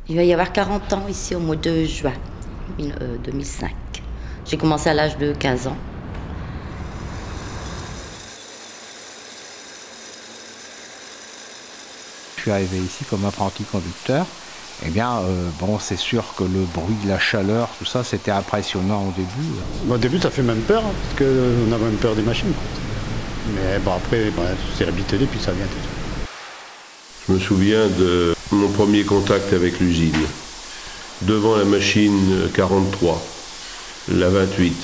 Il va y avoir 40 ans ici au mois de juin 2005. J'ai commencé à l'âge de 15 ans. Je suis arrivé ici comme apprenti conducteur. Eh bien, bon, c'est sûr que le bruit, la chaleur, tout ça, c'était impressionnant au début. Au début, ça fait même peur, hein, parce qu'on a même peur des machines, quoi. Mais bon, après, c'est habitué, puis ça vient tout seul. Je me souviens de mon premier contact avec l'usine. Devant la machine 43, la 28.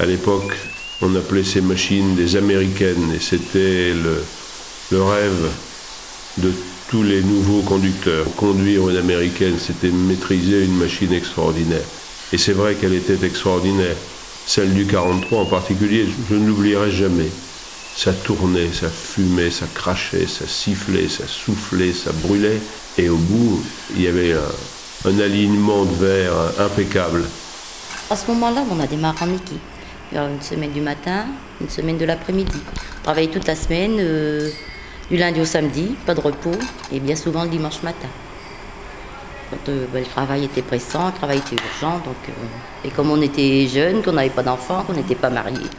À l'époque, on appelait ces machines des américaines, et c'était le rêve de tous les nouveaux conducteurs. Conduire une américaine, c'était maîtriser une machine extraordinaire. Et c'est vrai qu'elle était extraordinaire. Celle du 43 en particulier, je ne l'oublierai jamais. Ça tournait, ça fumait, ça crachait, ça sifflait, ça soufflait, ça brûlait. Et au bout, il y avait un alignement de verre impeccable. À ce moment-là, on a démarré en équipe. Il y a une semaine du matin, une semaine de l'après-midi. On travaillait toute la semaine, du lundi au samedi, pas de repos, et bien souvent le dimanche matin. Quand, le travail était pressant, le travail était urgent, donc, et comme on était jeunes, qu'on n'avait pas d'enfants, qu'on n'était pas mariés,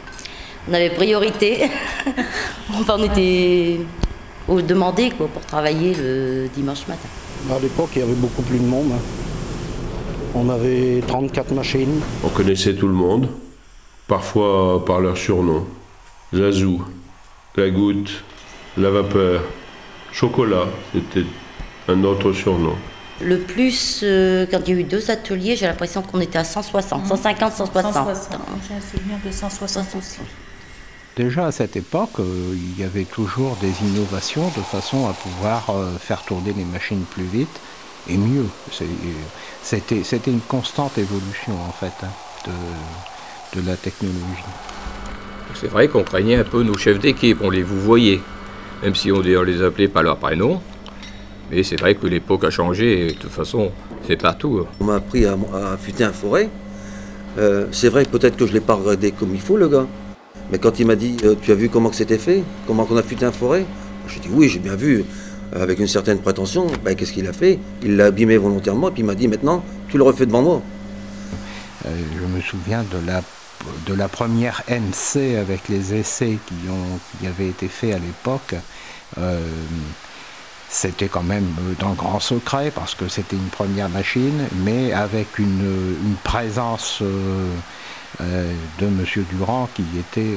on avait priorité. Enfin, on était demandé quoi, pour travailler le dimanche matin. À l'époque, il y avait beaucoup plus de monde. On avait 34 machines. On connaissait tout le monde, parfois par leur surnom. Zazou, la goutte, la vapeur, chocolat, c'était un autre surnom. Le plus, quand il y a eu 2 ateliers, j'ai l'impression qu'on était à 160, 150, 160. J'ai un souvenir de 160 aussi. Déjà à cette époque, il y avait toujours des innovations de façon à pouvoir faire tourner les machines plus vite et mieux. C'était une constante évolution en fait de la technologie. C'est vrai qu'on craignait un peu nos chefs d'équipe, on les vous voyait, même si on les appelait par leur prénom. Mais c'est vrai que l'époque a changé et de toute façon, c'est partout. On m'a appris à affûter un forêt. C'est vrai que peut-être que je ne l'ai pas regardé comme il faut, le gars. Mais quand il m'a dit « Tu as vu comment c'était fait? Comment on a affûté un forêt ?» J'ai dit « Oui, j'ai bien vu. » Avec une certaine prétention, qu'est-ce qu'il a fait? Il l'a abîmé volontairement, puis il m'a dit « Maintenant, tu le refais devant moi. » Je me souviens de la première MC avec les essais qui avaient été faits à l'époque. C'était quand même dans le grand secret parce que c'était une première machine, mais avec une présence de M. Durand qui était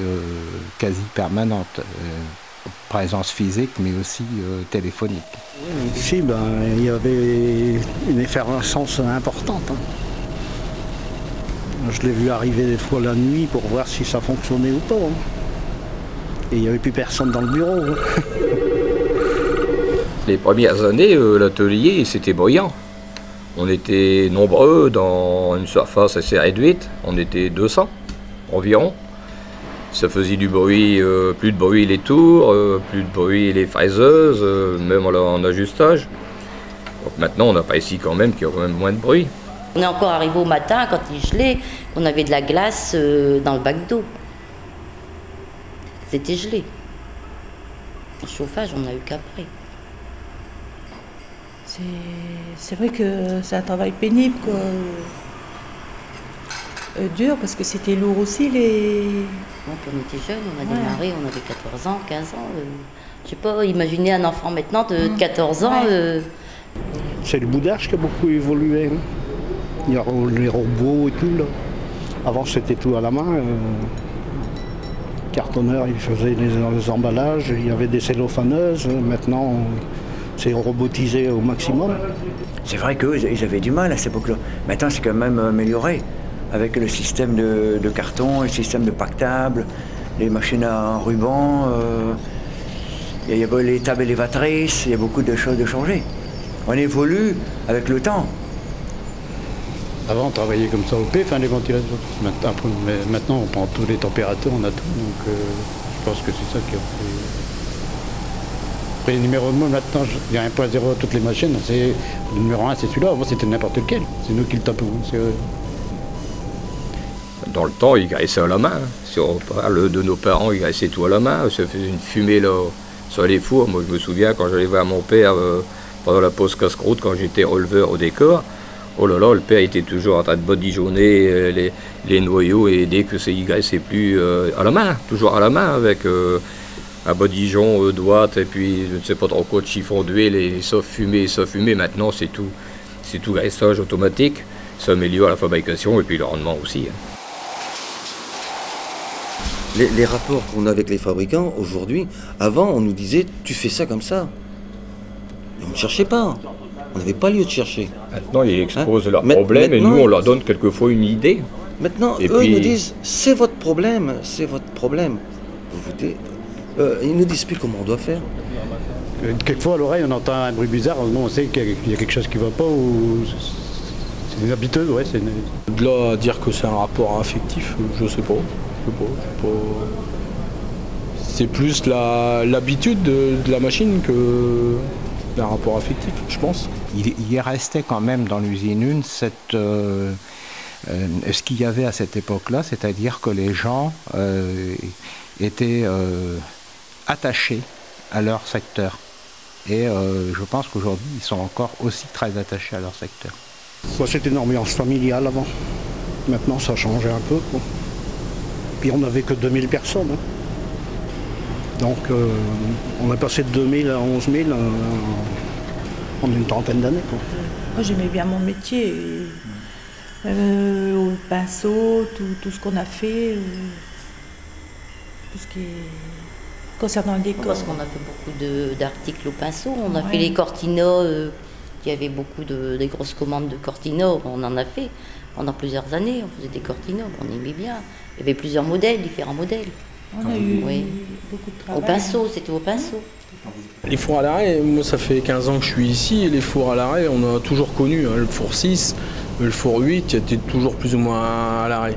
quasi permanente. Présence physique mais aussi téléphonique. Ici, il y avait une effervescence importante. Hein. Je l'ai vu arriver des fois la nuit pour voir si ça fonctionnait ou pas. Hein. Et il n'y avait plus personne dans le bureau. Hein. Les premières années, l'atelier, c'était bruyant. On était nombreux dans une surface assez réduite. On était 200 environ. Ça faisait du bruit, plus de bruit les tours, plus de bruit les fraiseuses, même en ajustage. Donc maintenant, on n'a pas ici quand même qu'il y a quand même moins de bruit. On est encore arrivé au matin, quand il gelait, on avait de la glace dans le bac d'eau. C'était gelé. Le chauffage, on n'a eu qu'après. C'est vrai que c'est un travail pénible, quoi. Dur, parce que c'était lourd aussi, les... Donc on était jeunes, on a démarré, on avait 14 ans, 15 ans. Je sais pas, imaginez un enfant maintenant de 14 ans. C'est le boudage qui a beaucoup évolué. Hein. Il y a les robots et tout. Là. Avant, c'était tout à la main. Cartonneur, il faisait les emballages, il y avait des cellophaneuses. Maintenant, c'est robotisé au maximum. C'est vrai qu'eux, ils avaient du mal à cette époque-là. Maintenant, c'est quand même amélioré. Avec le système de carton, le système de pactable, les machines à ruban, il y a les tables élévatrices, il y a beaucoup de choses de changer. On évolue avec le temps. Avant, on travaillait comme ça au P, les ventilateurs. Maintenant, on prend toutes les températures, on a tout. Donc, je pense que c'est ça qui a fait. Après, les numéros 1, maintenant, il y a 1.0 à toutes les machines. Le numéro 1, c'est celui-là. Avant, c'était n'importe lequel. C'est nous qui le tapons. Dans le temps, ils graissaient à la main. Si on parle de nos parents, ils graissaient tout à la main. Ça faisait une fumée là, sur les fours. Moi, je me souviens quand j'allais voir mon père Pendant la pause casse-croûte, quand j'étais releveur au décor, oh là là, le père était toujours en train de badigeonner les noyaux et dès que c'est graissait plus à la main, toujours à la main avec un badigeon, droite et puis je ne sais pas trop quoi de chiffon d'huile et sauf fumée. Maintenant c'est tout graissage automatique, ça améliore la fabrication et puis le rendement aussi. Les rapports qu'on a avec les fabricants aujourd'hui, avant on nous disait tu fais ça comme ça. Et on ne cherchait pas. On n'avait pas lieu de chercher. Maintenant, ils exposent leurs problèmes et nous, on leur donne quelquefois une idée. Maintenant, et eux, puis... ils nous disent, c'est votre problème, c'est votre problème. Ils nous disent plus comment on doit faire. Quelquefois, à l'oreille, on entend un bruit bizarre, on sait qu'il y a quelque chose qui ne va pas ou c'est une habitude, ouais. De là à dire que c'est un rapport affectif, je sais pas. C'est plus l'habitude de la machine que... d'un rapport affectif, je pense. Il y restait quand même dans l'usine 1 ce qu'il y avait à cette époque-là, c'est-à-dire que les gens étaient attachés à leur secteur. Et je pense qu'aujourd'hui, ils sont encore aussi très attachés à leur secteur. C'était une ambiance familiale avant. Maintenant, ça a changé un peu, quoi. Puis on n'avait que 2000 personnes. Hein. Donc on est passé de 2000 à 11 000 en une trentaine d'années. Moi j'aimais bien mon métier. Au pinceau, tout ce qu'on a fait, tout ce qui est concernant le décor. Parce qu'on a fait beaucoup d'articles au pinceau. On a fait les cortinas, il y avait beaucoup des grosses commandes de cortinas. On en a fait pendant plusieurs années. On faisait des cortinas, on aimait bien. Il y avait plusieurs modèles, différents modèles. On a eu beaucoup de travail. Au pinceau, c'était au pinceau. Les fours à l'arrêt, moi ça fait 15 ans que je suis ici, et les fours à l'arrêt, on a toujours connu le four 6, le four 8, qui était toujours plus ou moins à l'arrêt.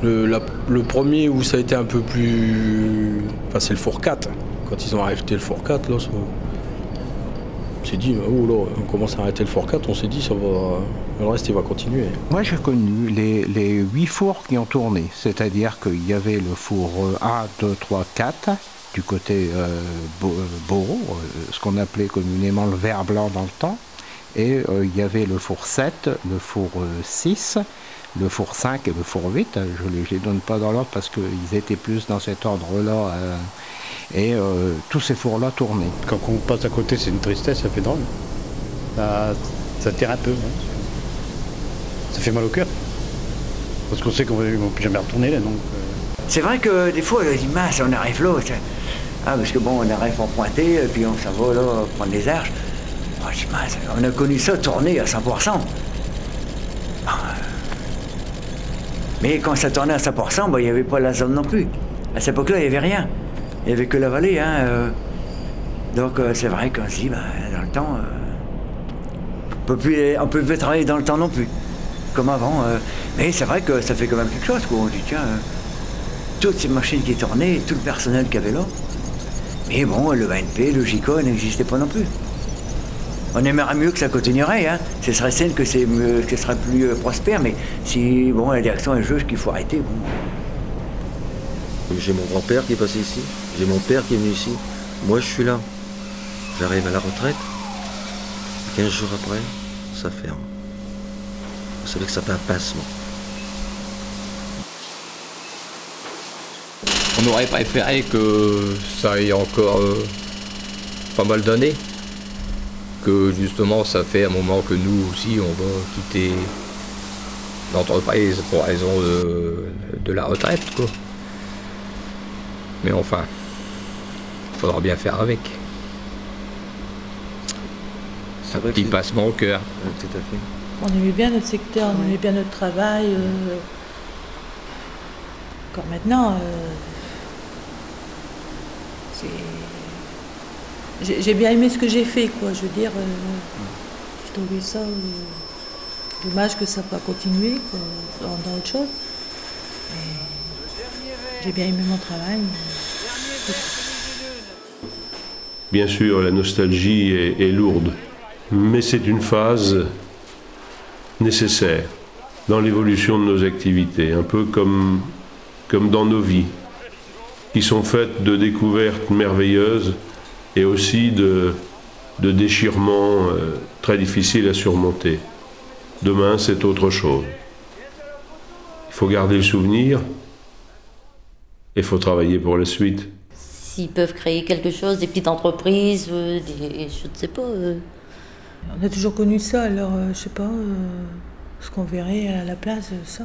Le premier où ça a été un peu plus... Enfin c'est le four 4. Quand ils ont arrêté le four 4, là, on s'est dit, oh là, on commence à arrêter le four 4, on s'est dit, ça va... Le reste, il va continuer. Moi, j'ai connu les 8 fours qui ont tourné. C'est-à-dire qu'il y avait le four 1, 2, 3, 4, du côté Beaureau, ce qu'on appelait communément le verre blanc dans le temps. Et il y avait le four 7, le four 6, le four 5 et le four 8. Je ne les donne pas dans l'ordre parce qu'ils étaient plus dans cet ordre-là. Et tous ces fours-là tournaient. Quand on passe à côté, c'est une tristesse, ça fait drôle. Ça tire un peu. Hein. Ça fait mal au cœur. Parce qu'on sait qu'on ne va plus jamais retourner là. C'est vrai que des fois, on dit mince, on arrive là. Parce que bon, on arrive en pointé, puis on s'en va là, prendre les arches. Je dis mince, on a connu ça tourner à 100%. Mais quand ça tournait à 100%, il n'y avait pas la zone non plus. À cette époque-là, il n'y avait rien. Il n'y avait que la vallée. Hein, Donc c'est vrai qu'on se dit, dans le temps, on ne peut plus travailler dans le temps non plus. Comme avant. Mais c'est vrai que ça fait quand même quelque chose, quoi. On dit, tiens, toutes ces machines qui tournaient, tout le personnel qu'il y avait là. Mais bon, le ANP, le JICA n'existait pas non plus. On aimerait mieux que ça continuerait, hein. Ce serait sain que ce serait plus prospère, mais si, bon, la direction elle juge qu'il faut arrêter, bon. J'ai mon grand-père qui est passé ici, j'ai mon père qui est venu ici. Moi, je suis là. J'arrive à la retraite. 15 jours après, ça ferme. Vous savez que ça fait un pincement. On aurait préféré que ça ait encore pas mal d'années. Que justement ça fait un moment que nous aussi on va quitter l'entreprise pour raison de la retraite, quoi. Mais enfin, il faudra bien faire avec. C'est un petit pincement au cœur. Oui, tout à fait. On aimait bien notre secteur, on aimait bien notre travail. Encore maintenant, j'ai bien aimé ce que j'ai fait, quoi. Je veux dire, je trouvais ça dommage que ça n'a pas continué, quoi, dans autre chose. J'ai bien aimé mon travail. Bien sûr, la nostalgie est lourde, mais c'est une phase nécessaire dans l'évolution de nos activités, un peu comme dans nos vies, qui sont faites de découvertes merveilleuses et aussi de de déchirements très difficiles à surmonter. Demain, c'est autre chose. Il faut garder le souvenir et il faut travailler pour la suite. S'ils peuvent créer quelque chose, des petites entreprises, je ne sais pas. On a toujours connu ça, alors je sais pas ce qu'on verrait à la place de ça.